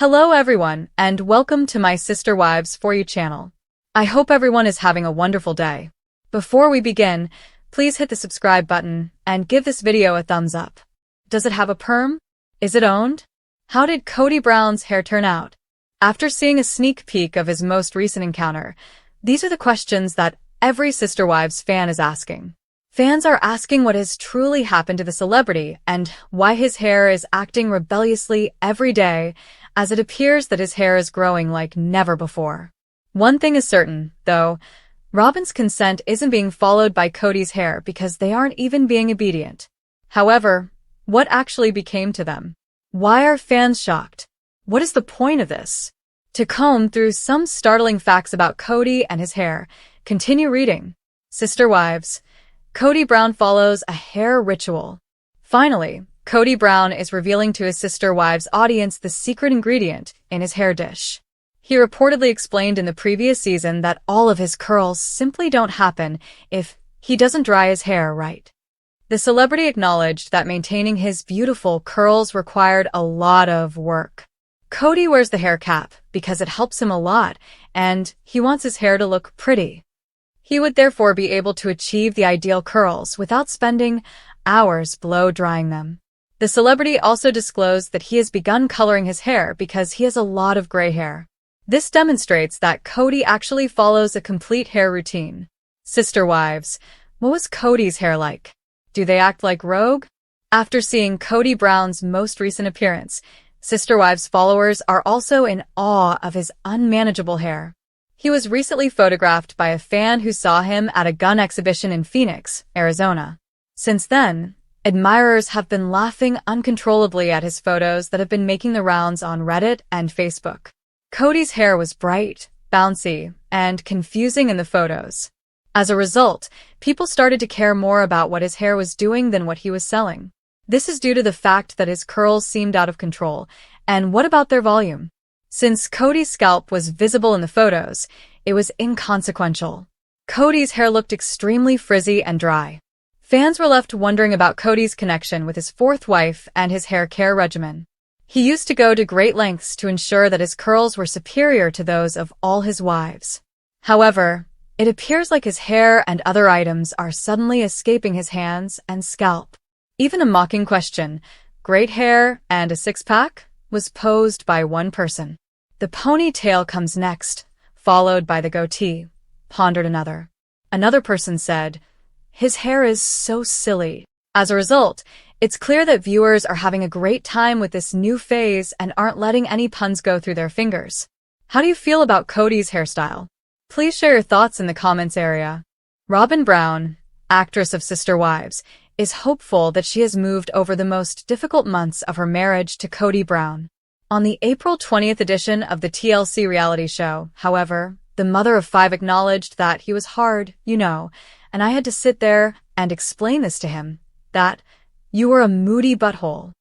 Hello everyone, and welcome to my Sister Wives For You channel. I hope everyone is having a wonderful day. Before we begin, please hit the subscribe button and give this video a thumbs up. Does it have a perm? Is it owned? How did Kody Brown's hair turn out? After seeing a sneak peek of his most recent encounter, these are the questions that every Sister Wives fan is asking. Fans are asking what has truly happened to the celebrity and why his hair is acting rebelliously every day, as it appears that his hair is growing like never before. One thing is certain, though, Robyn's consent isn't being followed by Kody's hair because they aren't even being obedient. However, what actually became to them? Why are fans shocked? What is the point of this? To comb through some startling facts about Kody and his hair, continue reading. Sister Wives. Kody Brown follows a hair ritual. Finally, Kody Brown is revealing to his Sister Wives audience the secret ingredient in his hair dish. He reportedly explained in the previous season that all of his curls simply don't happen if he doesn't dry his hair right. The celebrity acknowledged that maintaining his beautiful curls required a lot of work. Kody wears the hair cap because it helps him a lot, and he wants his hair to look pretty. He would therefore be able to achieve the ideal curls without spending hours blow-drying them. The celebrity also disclosed that he has begun coloring his hair because he has a lot of gray hair. This demonstrates that Kody actually follows a complete hair routine. Sister Wives, what was Kody's hair like? Do they act like rogue? After seeing Kody Brown's most recent appearance, Sister Wives followers are also in awe of his unmanageable hair. He was recently photographed by a fan who saw him at a gun exhibition in Phoenix, Arizona. Since then, admirers have been laughing uncontrollably at his photos that have been making the rounds on Reddit and Facebook. Kody's hair was bright, bouncy, and confusing in the photos. As a result, people started to care more about what his hair was doing than what he was selling. This is due to the fact that his curls seemed out of control. And what about their volume? Since Kody's scalp was visible in the photos, it was inconsequential. Kody's hair looked extremely frizzy and dry. Fans were left wondering about Kody's connection with his fourth wife and his hair care regimen. He used to go to great lengths to ensure that his curls were superior to those of all his wives. However, it appears like his hair and other items are suddenly escaping his hands and scalp. Even a mocking question, great hair and a six-pack, was posed by one person. The ponytail comes next, followed by the goatee, pondered another. Another person said, his hair is so silly. As a result, it's clear that viewers are having a great time with this new phase and aren't letting any puns go through their fingers. How do you feel about Kody's hairstyle? Please share your thoughts in the comments area. Robyn Brown, actress of Sister Wives, is hopeful that she has moved over the most difficult months of her marriage to Kody Brown. On the April 20th edition of the TLC reality show, however, the mother of five acknowledged that he was hard, and I had to sit there and explain this to him, that you were a moody butthole.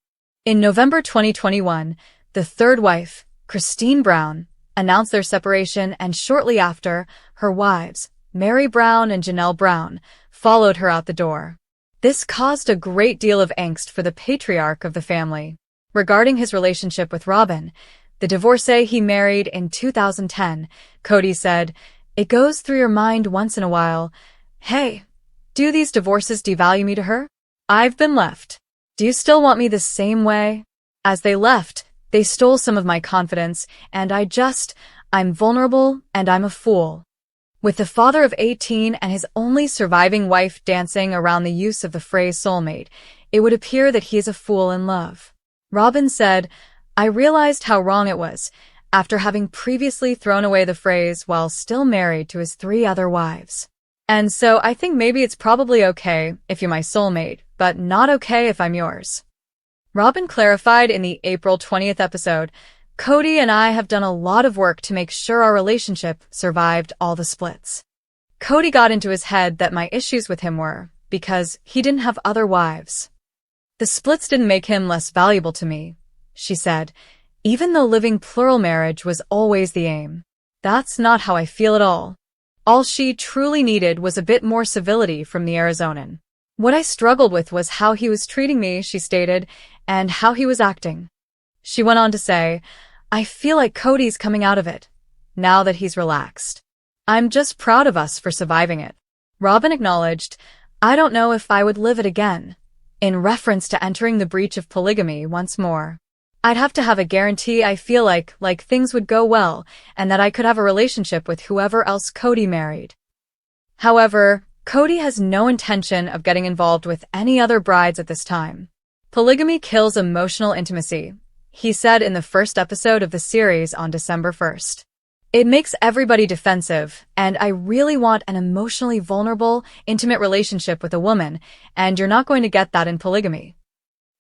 In November 2021, the third wife, Christine Brown, announced their separation, and shortly after, her wives, Mary Brown and Janelle Brown, followed her out the door. This caused a great deal of angst for the patriarch of the family. Regarding his relationship with Robyn, the divorcee he married in 2010, Kody said, "It goes through your mind once in a while, hey, do these divorces devalue me to her? I've been left. Do you still want me the same way? As they left, they stole some of my confidence, and I'm vulnerable and I'm a fool." With the father of 18 and his only surviving wife dancing around the use of the phrase soulmate, it would appear that he is a fool in love. Robyn said, "I realized how wrong it was, after having previously thrown away the phrase while still married to his three other wives. And so I think maybe it's probably okay if you're my soulmate, but not okay if I'm yours." Robyn clarified in the April 20th episode, "Kody and I have done a lot of work to make sure our relationship survived all the splits. Kody got into his head that my issues with him were because he didn't have other wives. The splits didn't make him less valuable to me," she said, "even though living plural marriage was always the aim. That's not how I feel at all. All she truly needed was a bit more civility from the Arizonan. What I struggled with was how he was treating me," she stated, "and how he was acting." She went on to say, I feel like Kody's coming out of it, now that he's relaxed. I'm just proud of us for surviving it. Robyn acknowledged, I don't know if I would live it again, in reference to entering the breach of polygamy once more. I'd have to have a guarantee I feel like things would go well and that I could have a relationship with whoever else Kody married. However, Kody has no intention of getting involved with any other brides at this time. Polygamy kills emotional intimacy, he said in the first episode of the series on December 1st. It makes everybody defensive, and I really want an emotionally vulnerable, intimate relationship with a woman, and you're not going to get that in polygamy.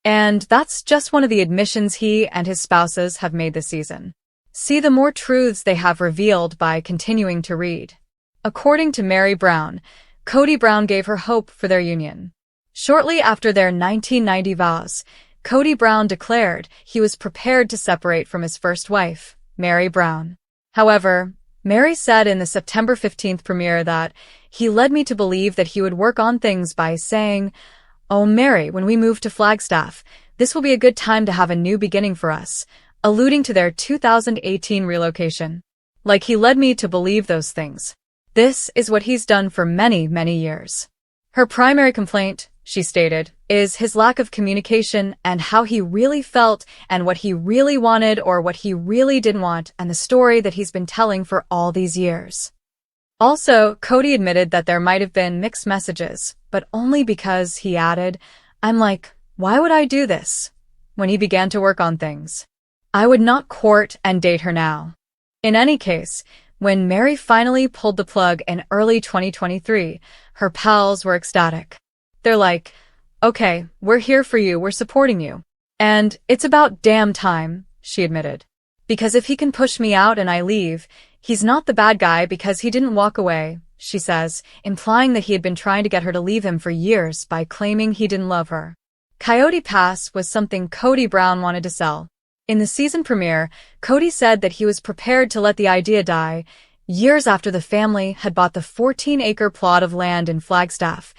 And that's just one of the admissions he and his spouses have made this season. See the more truths they have revealed by continuing to read. According to Meri Brown, Kody Brown gave her hope for their union. Shortly after their 1990 vows, Kody Brown declared he was prepared to separate from his first wife, Meri Brown. However, Meri said in the September 15th premiere that he led me to believe that he would work on things by saying, "Oh, Meri, when we move to Flagstaff, this will be a good time to have a new beginning for us," alluding to their 2018 relocation. Like he led me to believe those things. This is what he's done for many, many years. Her primary complaint, she stated, is his lack of communication and how he really felt and what he really wanted or what he really didn't want and the story that he's been telling for all these years. Also, Kody admitted that there might have been mixed messages, but only because, he added, I'm like, why would I do this? When he began to work on things. I would not court and date her now. In any case, when Meri finally pulled the plug in early 2023, her pals were ecstatic. They're like, okay, we're here for you, we're supporting you. And it's about damn time, she admitted. Because if he can push me out and I leave, he's not the bad guy because he didn't walk away, she says, implying that he had been trying to get her to leave him for years by claiming he didn't love her. Coyote Pass was something Kody Brown wanted to sell. In the season premiere, Kody said that he was prepared to let the idea die years after the family had bought the 14-acre plot of land in Flagstaff,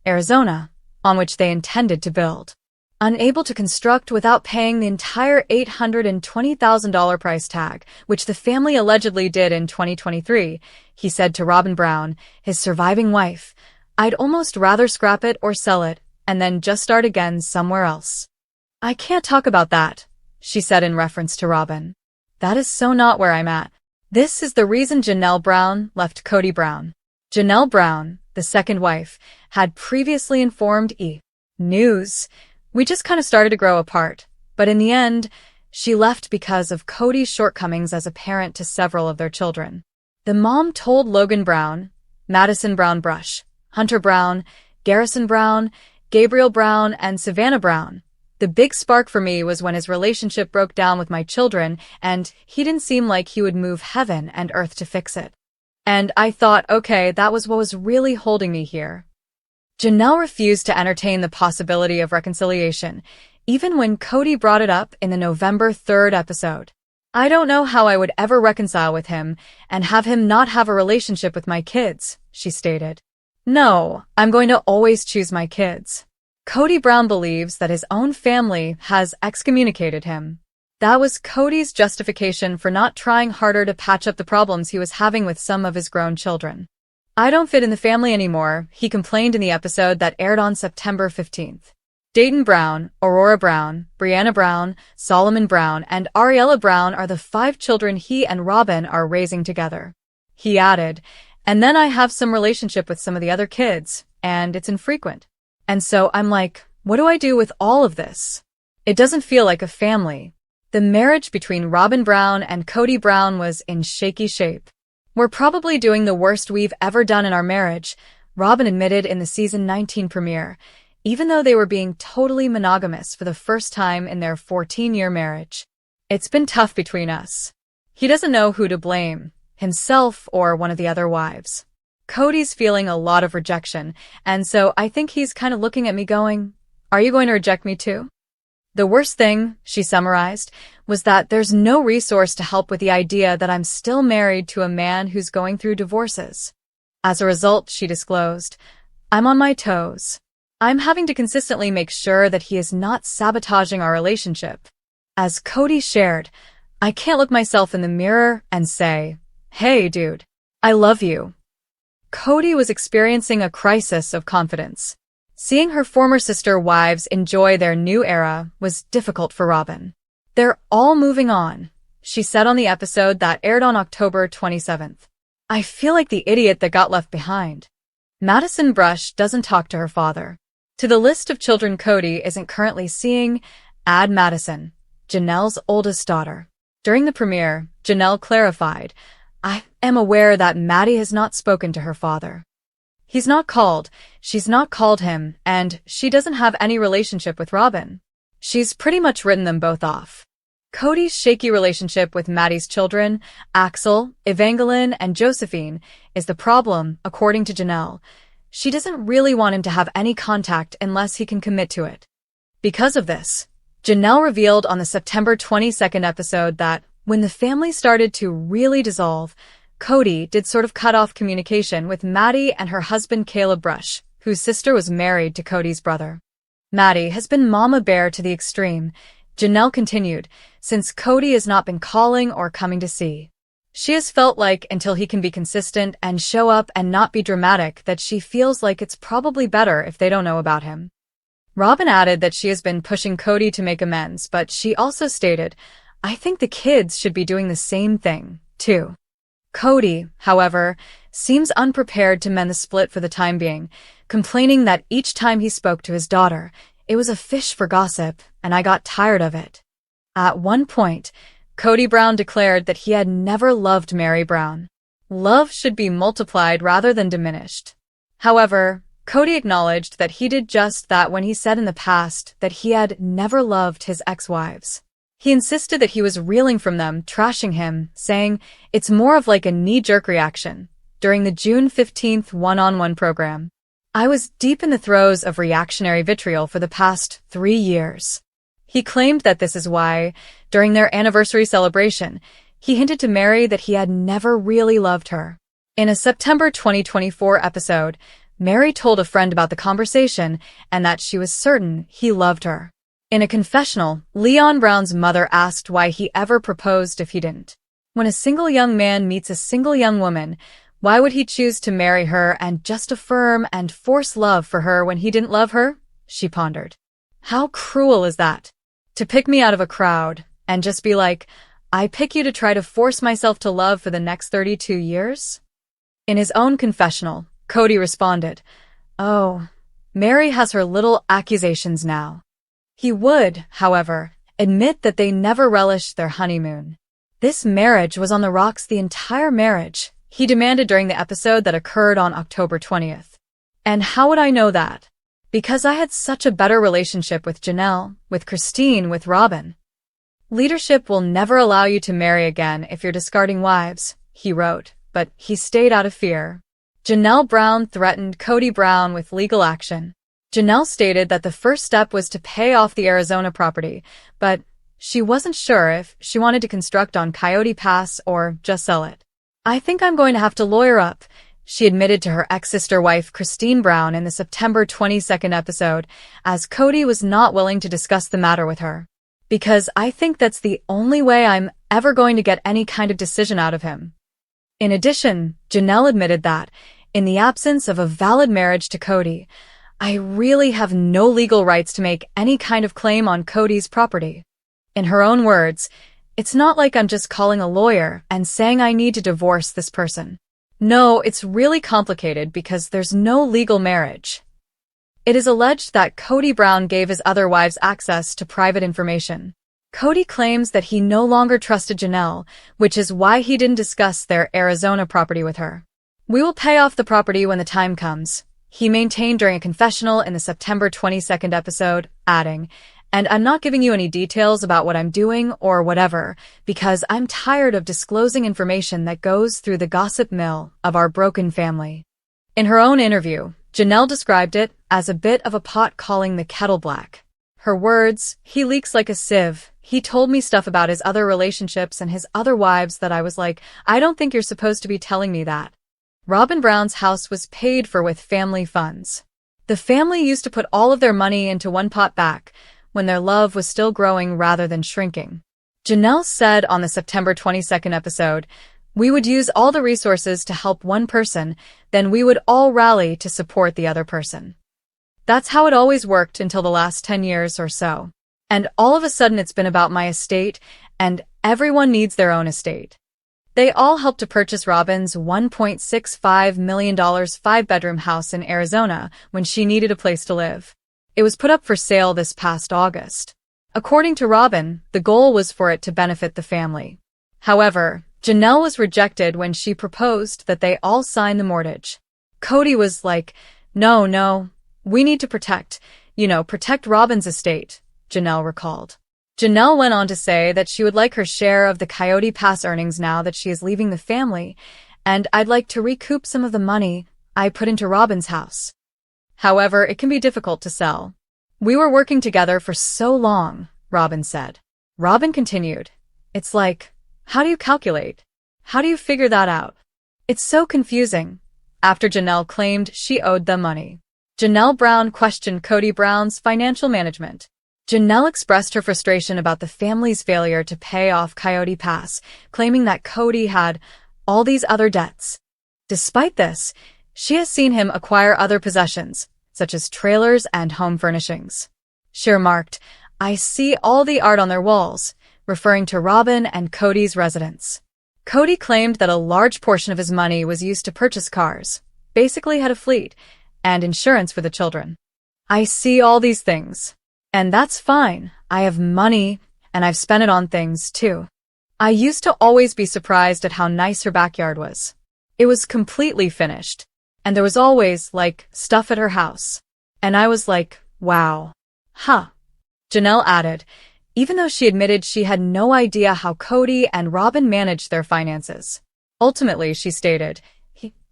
Arizona, on which they intended to build. Unable to construct without paying the entire $820,000 price tag, which the family allegedly did in 2023, he said to Robyn Brown, his surviving wife, I'd almost rather scrap it or sell it, and then just start again somewhere else. I can't talk about that, she said in reference to Robyn. That is so not where I'm at. This is the reason Janelle Brown left Kody Brown. Janelle Brown, the second wife, had previously informed E! News, we just kind of started to grow apart, but in the end, she left because of Kody's shortcomings as a parent to several of their children. The mom told Logan Brown, Madison Brown Brush, Hunter Brown, Garrison Brown, Gabriel Brown, and Savannah Brown, the big spark for me was when his relationship broke down with my children and he didn't seem like he would move heaven and earth to fix it. And I thought, okay, that was what was really holding me here. Janelle refused to entertain the possibility of reconciliation, even when Kody brought it up in the November 3rd episode. I don't know how I would ever reconcile with him and have him not have a relationship with my kids, she stated. No, I'm going to always choose my kids. Kody Brown believes that his own family has excommunicated him. That was Kody's justification for not trying harder to patch up the problems he was having with some of his grown children. I don't fit in the family anymore, he complained in the episode that aired on September 15th. Dayton Brown, Aurora Brown, Brianna Brown, Solomon Brown, and Ariella Brown are the 5 children he and Robyn are raising together. He added, and then I have some relationship with some of the other kids, and it's infrequent. And so I'm like, what do I do with all of this? It doesn't feel like a family. The marriage between Robyn Brown and Kody Brown was in shaky shape. We're probably doing the worst we've ever done in our marriage, Robyn admitted in the season 19 premiere, even though they were being totally monogamous for the first time in their 14-year marriage. It's been tough between us. He doesn't know who to blame, himself or one of the other wives. Kody's feeling a lot of rejection, and so I think he's kind of looking at me going, are you going to reject me too? The worst thing, she summarized, was that there's no resource to help with the idea that I'm still married to a man who's going through divorces. As a result, she disclosed, I'm on my toes. I'm having to consistently make sure that he is not sabotaging our relationship. As Kody shared, I can't look myself in the mirror and say, "Hey, dude, I love you." Kody was experiencing a crisis of confidence. Seeing her former sister wives enjoy their new era was difficult for Robyn. "They're all moving on," she said on the episode that aired on October 27th. "I feel like the idiot that got left behind." Madison Brush doesn't talk to her father. To the list of children Kody isn't currently seeing, add Madison, Janelle's oldest daughter. During the premiere, Janelle clarified, "I am aware that Maddie has not spoken to her father. She's not called him, and she doesn't have any relationship with Robyn. She's pretty much written them both off." Kody's shaky relationship with Maddie's children, Axel, Evangeline, and Josephine, is the problem, according to Janelle. She doesn't really want him to have any contact unless he can commit to it. Because of this, Janelle revealed on the September 22nd episode that when the family started to really dissolve, Kody did sort of cut off communication with Maddie and her husband Caleb Brush, whose sister was married to Kody's brother. "Maddie has been mama bear to the extreme," Janelle continued, "since Kody has not been calling or coming to see. She has felt like until he can be consistent and show up and not be dramatic that she feels like it's probably better if they don't know about him." Robyn added that she has been pushing Kody to make amends, but she also stated, "I think the kids should be doing the same thing, too." Kody, however, seems unprepared to mend the split for the time being, complaining that each time he spoke to his daughter, it was a fish for gossip, and I got tired of it. At one point, Kody Brown declared that he had never loved Meri Brown. Love should be multiplied rather than diminished. However, Kody acknowledged that he did just that when he said in the past that he had never loved his ex-wives. He insisted that he was reeling from them trashing him, saying, "It's more of like a knee-jerk reaction." During the June 15th one-on-one program, "I was deep in the throes of reactionary vitriol for the past 3 years. He claimed that this is why, during their anniversary celebration, he hinted to Meri that he had never really loved her. In a September 2024 episode, Meri told a friend about the conversation and that she was certain he loved her. In a confessional, Leon Brown's mother asked why he ever proposed if he didn't. When a single young man meets a single young woman, why would he choose to marry her and just affirm and force love for her when he didn't love her? She pondered. How cruel is that? To pick me out of a crowd and just be like, I pick you to try to force myself to love for the next 32 years? In his own confessional, Kody responded, Oh, Meri has her little accusations now. He would, however, admit that they never relished their honeymoon. This marriage was on the rocks the entire marriage, he demanded during the episode that occurred on October 20th. And how would I know that? Because I had such a better relationship with Janelle, with Christine, with Robyn. Leadership will never allow you to marry again if you're discarding wives, he wrote, but he stayed out of fear. Janelle Brown threatened Kody Brown with legal action. Janelle stated that the first step was to pay off the Arizona property, but she wasn't sure if she wanted to construct on Coyote Pass or just sell it. I think I'm going to have to lawyer up, she admitted to her ex-sister wife Christine Brown in the September 22nd episode, as Kody was not willing to discuss the matter with her. Because I think that's the only way I'm ever going to get any kind of decision out of him. In addition, Janelle admitted that, in the absence of a valid marriage to Kody, I really have no legal rights to make any kind of claim on Kody's property. In her own words, it's not like I'm just calling a lawyer and saying I need to divorce this person. No, it's really complicated because there's no legal marriage. It is alleged that Kody Brown gave his other wives access to private information. Kody claims that he no longer trusted Janelle, which is why he didn't discuss their Arizona property with her. We will pay off the property when the time comes, he maintained during a confessional in the September 22nd episode, adding, and I'm not giving you any details about what I'm doing or whatever, because I'm tired of disclosing information that goes through the gossip mill of our broken family. In her own interview, Janelle described it as a bit of a pot calling the kettle black. Her words, he leaks like a sieve. He told me stuff about his other relationships and his other wives that I was like, I don't think you're supposed to be telling me that. Robyn Brown's house was paid for with family funds. The family used to put all of their money into one pot back, when their love was still growing rather than shrinking. Janelle said on the September 22nd episode, "We would use all the resources to help one person, then we would all rally to support the other person." That's how it always worked until the last 10 years or so. And all of a sudden it's been about my estate, and everyone needs their own estate. They all helped to purchase Robyn's $1.65 million 5-bedroom house in Arizona when she needed a place to live. It was put up for sale this past August. According to Robyn, the goal was for it to benefit the family. However, Janelle was rejected when she proposed that they all sign the mortgage. Kody was like, No, we need to protect Robyn's estate, Janelle recalled. Janelle went on to say that she would like her share of the Coyote Pass earnings now that she is leaving the family, and I'd like to recoup some of the money I put into Robyn's house. However, it can be difficult to sell. We were working together for so long, Robyn said. Robyn continued, "It's like, how do you calculate? How do you figure that out? It's so confusing." After Janelle claimed she owed them money, Janelle Brown questioned Kody Brown's financial management. Janelle expressed her frustration about the family's failure to pay off Coyote Pass, claiming that Kody had all these other debts. Despite this, she has seen him acquire other possessions, such as trailers and home furnishings. She remarked, "I see all the art on their walls," referring to Robyn and Kody's residence. Kody claimed that a large portion of his money was used to purchase cars, basically had a fleet, and insurance for the children. "I see all these things. And that's fine. I have money, and I've spent it on things, too. I used to always be surprised at how nice her backyard was. It was completely finished, and there was always, stuff at her house. And I was like, wow. Huh." Janelle added, even though she admitted she had no idea how Kody and Robyn managed their finances. Ultimately, she stated,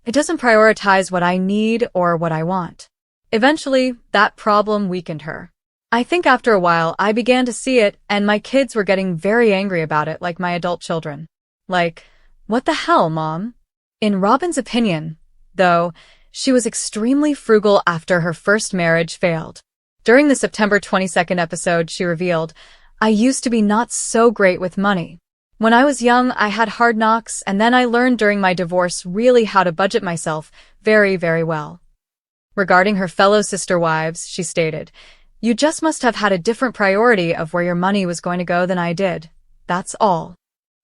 "It doesn't prioritize what I need or what I want." Eventually, that problem weakened her. "I think after a while I began to see it, and my kids were getting very angry about it like my adult children. Like, what the hell, Mom?" In Robyn's opinion, though, she was extremely frugal after her first marriage failed. During the September 22nd episode, she revealed, "I used to be not so great with money. When I was young, I had hard knocks, and then I learned during my divorce really how to budget myself very, very well." Regarding her fellow sister wives, she stated, "You just must have had a different priority of where your money was going to go than I did. That's all."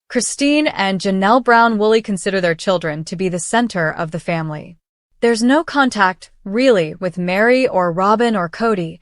Christine and Janelle Brown Woolley consider their children to be the center of the family. There's no contact, really, with Mary or Robyn or Kody,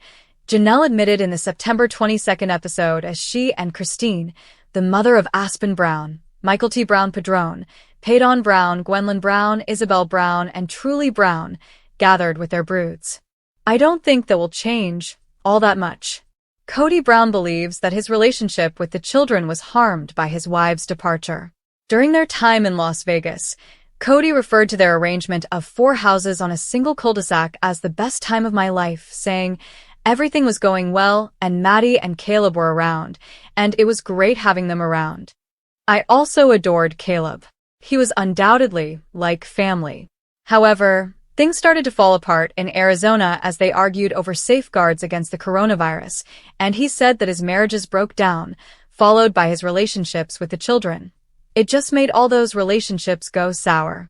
Janelle admitted in the September 22nd episode as she and Christine, the mother of Aspen Brown, Michael T. Brown Padron, Paydon Brown, Gwendolyn Brown, Isabel Brown, and Truly Brown, gathered with their broods. "I don't think that will change all that much." Kody Brown believes that his relationship with the children was harmed by his wife's departure. During their time in Las Vegas, Kody referred to their arrangement of 4 houses on a single cul-de-sac as the best time of my life, saying, "Everything was going well, and Maddie and Caleb were around, and it was great having them around. I also adored Caleb. He was undoubtedly like family." However, things started to fall apart in Arizona as they argued over safeguards against the coronavirus, and he said that his marriages broke down, followed by his relationships with the children. It just made all those relationships go sour.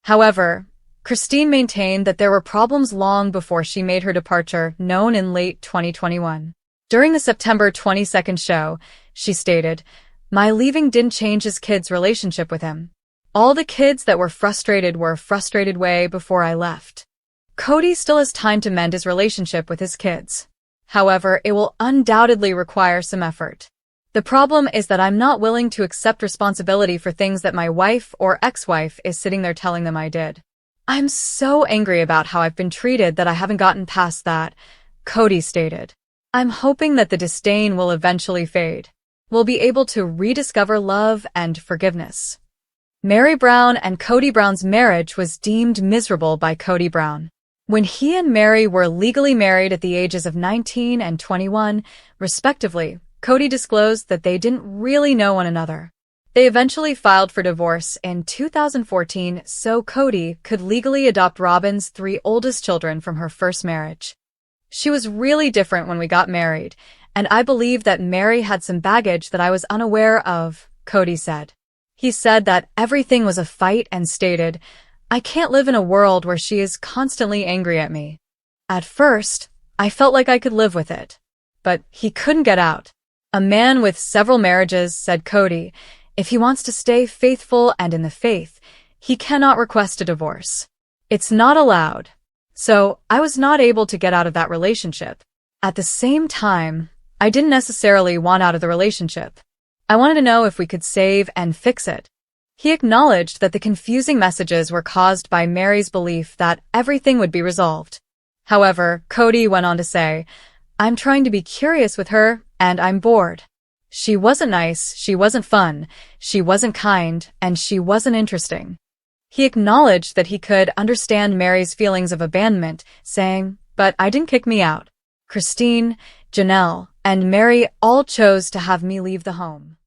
However, Christine maintained that there were problems long before she made her departure known in late 2021. During the September 22nd show, she stated, "My leaving didn't change his kids' relationship with him. All the kids that were frustrated way before I left. Kody still has time to mend his relationship with his kids. However, it will undoubtedly require some effort. The problem is that I'm not willing to accept responsibility for things that my wife or ex-wife is sitting there telling them I did. I'm so angry about how I've been treated that I haven't gotten past that," Kody stated. "I'm hoping that the disdain will eventually fade. We'll be able to rediscover love and forgiveness." Mary Brown and Kody Brown's marriage was deemed miserable by Kody Brown. When he and Mary were legally married at the ages of 19 and 21, respectively, Kody disclosed that they didn't really know one another. They eventually filed for divorce in 2014 so Kody could legally adopt Robyn's 3 oldest children from her first marriage. "She was really different when we got married, and I believe that Mary had some baggage that I was unaware of, Kody said. He said that everything was a fight and stated, "I can't live in a world where she is constantly angry at me." At first, I felt like I could live with it. But he couldn't get out. "A man with several marriages," said Kody, "if he wants to stay faithful and in the faith, he cannot request a divorce. It's not allowed." So, I was not able to get out of that relationship. At the same time, I didn't necessarily want out of the relationship. I wanted to know if we could save and fix it. He acknowledged that the confusing messages were caused by Mary's belief that everything would be resolved. However, Kody went on to say, "I'm trying to be curious with her, and I'm bored. She wasn't nice, she wasn't fun, she wasn't kind, and she wasn't interesting." He acknowledged that he could understand Mary's feelings of abandonment, saying, "But I didn't kick me out. Christine, Janelle, and Mary all chose to have me leave the home."